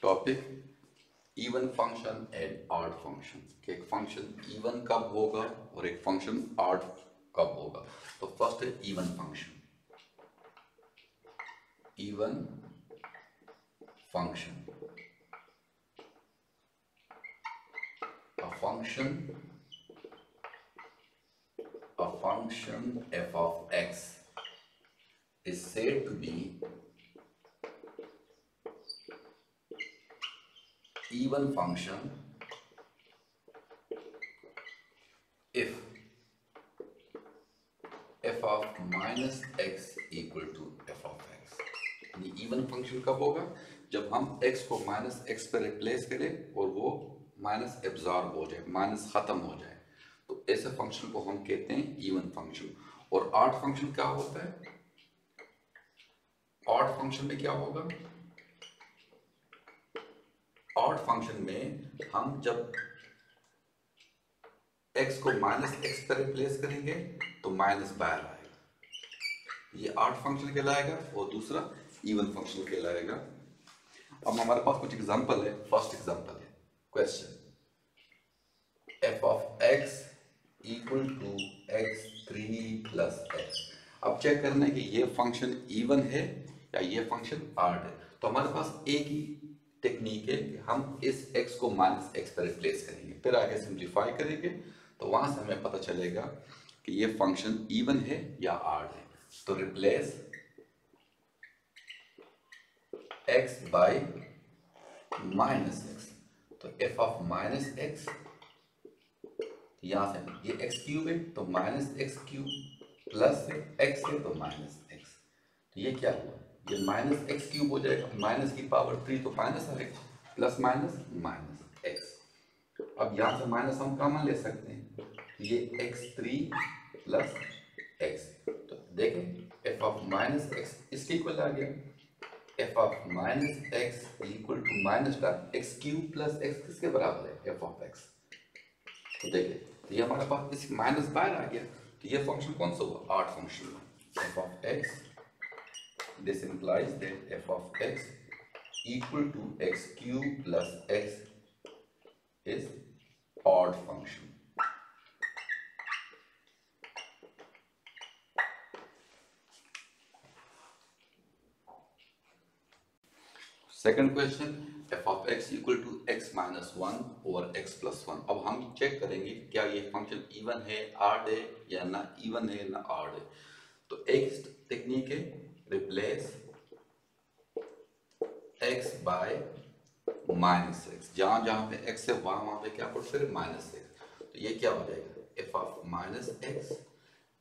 Topic even function and odd function कि एक function even कब होगा और एक फंक्शन ऑड कब होगा। तो फर्स्ट है even function. Even function a function f of x is said to be even function if f of minus x equal to f of x। यानी इवन फंक्शन कब होगा? जब हम x को माइनस एक्स पर replace करें और वो माइनस एब्जॉर्ब हो जाए, माइनस खत्म हो जाए, तो ऐसे फंक्शन को हम कहते हैं इवन फंक्शन। और ऑड फंक्शन क्या होता है? ऑड फंक्शन में क्या होगा? ऑड फंक्शन में हम जब x को माइनस एक्स पर रिप्लेस करेंगे तो माइनस बाहर आएगा, ये ऑड फंक्शन कहलाएगा, और दूसरा इवन फंक्शन कहलाएगा। अब हमारे पास कुछ एग्जांपल है। फर्स्ट एग्जांपल है question f of x equal to x3 plus x। अब चेक करना है कि ये फंक्शन इवन है या ये फंक्शन ऑड है। तो हमारे पास एक ही टेक्निक है कि हम इस x को माइनस एक्स पर रिप्लेस करेंगे, फिर आगे सिंप्लीफाई करेंगे, तो वहां से हमें पता चलेगा कि ये फंक्शन इवन है या ऑड है। तो replace x bye minus x, तो f ऑफ माइनस एक्स, यहां से ये x क्यूब है तो minus x cube, plus x है तो माइनस एक्स। तो ये क्या हुआ? ये माइनस एक्स क्यूब हो जाएगा, माइनस की पावर 3 तो माइनस आएगा, प्लस माइनस माइनस एक्स। अब यहां से माइनस हम कॉमन ले सकते हैं, ये x3 प्लस एक्स। तो देखें f ऑफ माइनस एक्स इसके इक्वल आ गया, f of minus x equal to minus x cube plus x किसके बराबर है? f of x. तो देखिए तो ये हमारे पास इस माइनस बाहर आ गया, तो ये फंक्शन कौन सा हुआ? Odd function. f of x, this implies that f of x equal to x cube plus x is odd function. Second question f of x equal to x minus 1 और x plus 1। अब हम check करेंगे क्या ये function even है, odd है, या ना इवन है ना ऑड है। तो एक टेक्निक है replace x bye minus x, जहां जहां पे x है वहां पे क्या पुट करें? Minus x. तो ये क्या हो जाएगा? f of minus x,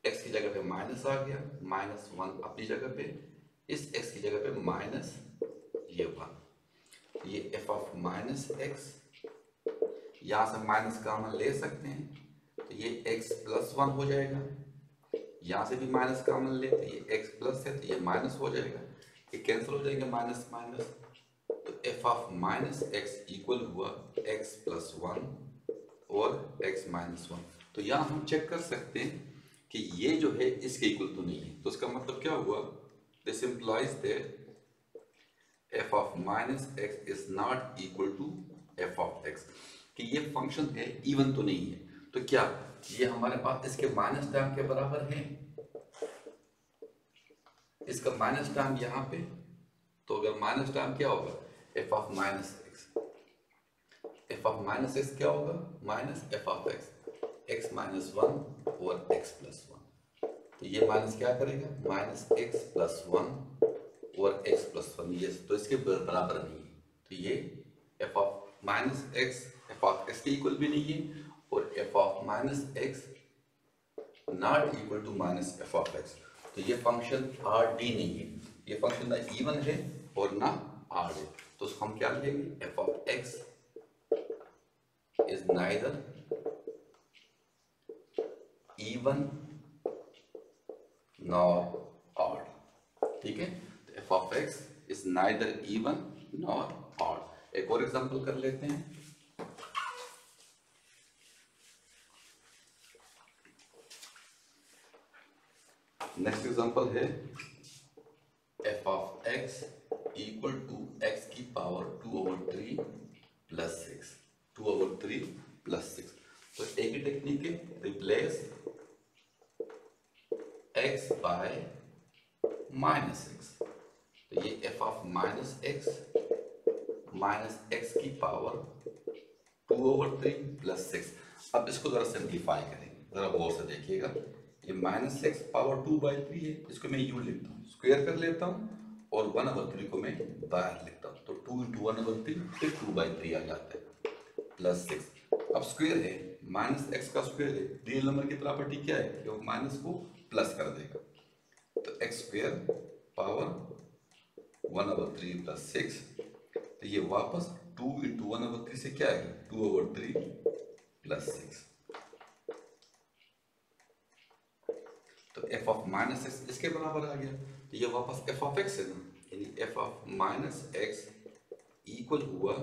x की जगह पे माइनस आ गया, माइनस 1 अपनी जगह पे, इस x की जगह पे माइनस ये 1, ये f ऑफ माइनस एक्स, यहां से माइनस कॉमन ले सकते हैं, तो ये x प्लस 1 हो जाएगा, यहां से भी माइनस कॉमन ले तो ये x प्लस है तो ये माइनस हो जाएगा, ये कैंसिल हो जाएंगे माइनस माइनस, तो f of minus x equal हुआ x प्लस 1 और x माइनस 1। तो यहां हम चेक कर सकते हैं कि ये जो है इसके इक्वल तो नहीं है, तो इसका मतलब क्या हुआ? This implies that f of minus x is not equal to f of x, कि ये फंक्शन है इवन तो नहीं है। तो क्या ये हमारे पास इसके माइनस टर्म के बराबर है? इसका माइनस टर्म यहाँ पे, तो अगर माइनस टर्म क्या होगा? f of minus x, f of minus x क्या होगा? Minus f of x minus 1 और x प्लस 1। तो ये माइनस क्या करेगा? माइनस x प्लस 1 और x प्लस 1, ये तो इसके बराबर नहीं है। तो ये f of minus x f of x के इक्वल भी नहीं है, और f of minus x not equal to minus f of x। तो ये फंक्शन RD नहीं है, ये फंक्शन ना इवन है और ना ऑड है। तो उसको हम क्या लिखेंगे? f of x is neither even nor odd. ठीक है, f of x is neither even nor odd. एक और एग्जांपल कर लेते हैं। नेक्स्ट एग्जांपल है f of x equal to x की पावर 2/3 3 प्लस 6, 2/3 प्लस 6। तो एक ही टेक्निक है, रिप्लेस x बाय -x। तो ये f ऑफ -x की पावर 2/3 प्लस 6। अब इसको जरा सिंप्लीफाई करेंगे, जरा गौर से देखिएगा। ये -x पावर 2/3 है, इसको मैं यूं लिखता हूँ, स्क्वायर कर लेता हूँ और 1/3 को मैं बाहर लिखता हूँ, तो 2 × 1/3 फिर 2/3 आ जाता है प्लस 6। अब स्क्वायर है, -x का स्क्वायर है, रियल नंबर की प्रॉपर्टी क्या है कि वो माइनस को प्लस कर देगा। तो x² पावर 1/3 प्लस 6, तो ये वापस 2 × 1/3 से क्या है 2/3 प्लस 6। तो f ऑफ -x इसके बराबर आ गया, तो ये वापस f ऑफ x है ना, यानी f ऑफ -x इक्वल हुआ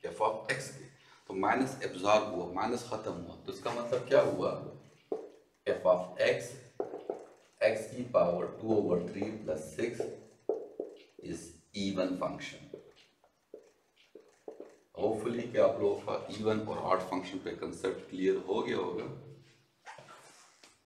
f ऑफ x के। तो माइनस एब्जॉर्ब हुआ, माइनस खत्म हुआ, तो इसका मतलब क्या हुआ f ऑफ x की power 2/3 plus 6 is even function. Hopefully कि आप लोगों का इवन और ऑड फंक्शन पे कंसेप्ट क्लियर हो गया होगा।